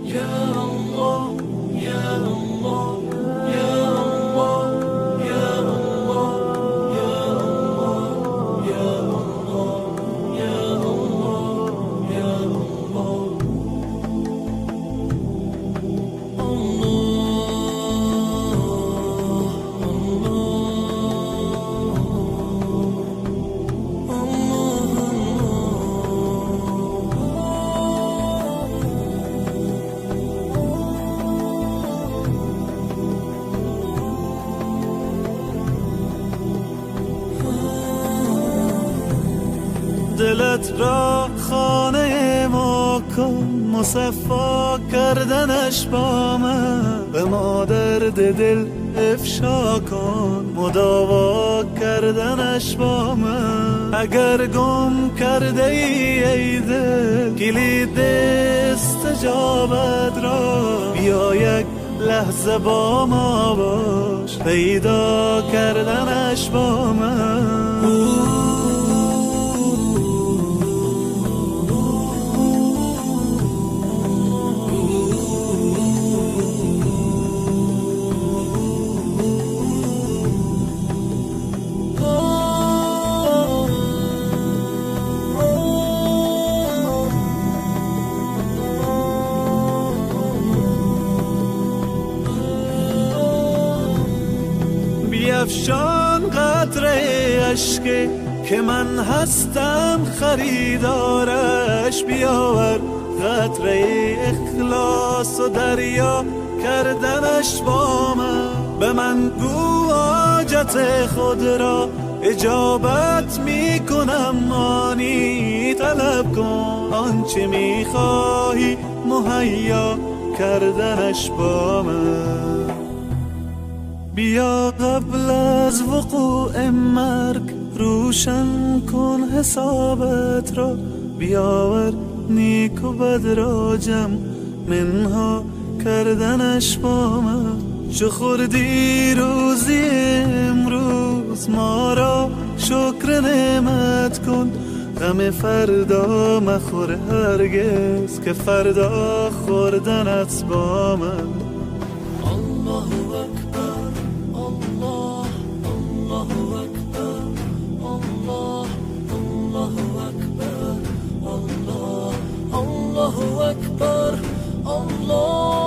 Ya Allah, Ya Allah, Ya Allah, Ya Allah, Ya Allah, Ya Allah, Ya Allah, Ya دلت را خانه ما کن، مصفا کردنش با من. به ما درد دل افشا کن، مداوا کردنش با من. اگر گم کرده ای دل کلید استجابت را، بیا یک لحظه با ما باش، پیدا کردنش با من. بیفشان قطره اشک که من هستم خریدارش، بیاور قطره اخلاص و دریا کردنش با من. به من گو حاجت خود را اجابت می کنم، مانی طلب کن آنچه می خواهی مهیا کردنش با من. بیا قبل از وقوع مرگ روشن کن حسابت را، بیاور نیک و بد را جمع منها کردنش با من. چو خوردی روزی امروز ما را شکر نعمت کن، غم فردا مخور هرگز که فردا خوردنت با من. Allahu Akbar, Allah, Allahu Akbar, Allah, Allahu Akbar, Allah, Allahu Akbar, Allah.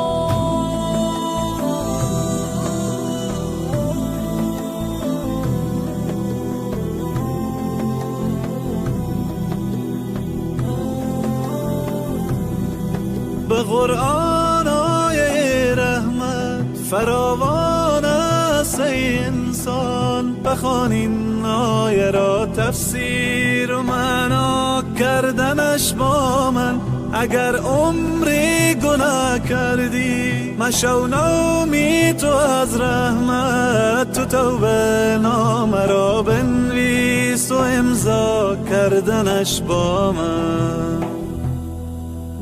به قرآن آیه رحمت فراوان است ای انسان، بخوان این آیه را تفسیر و معنا کردنش با من. اگر عمری گناه کردی مشو نومید تو از رحمت، تو توبه نامه را بنویس و امضا کردنش با من.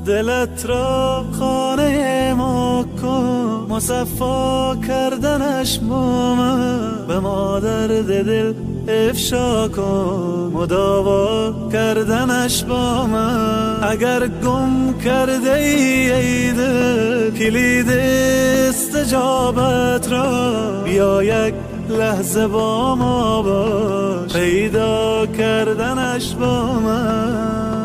دلت را خانه ما کن، مصفا کردنش با من. به ما درد دل افشا کن، مداوا کردنش با من. اگر گم کرده ای دل کلید استجابت را، بیا یک لحظه با ما باش، پیدا کردنش با من.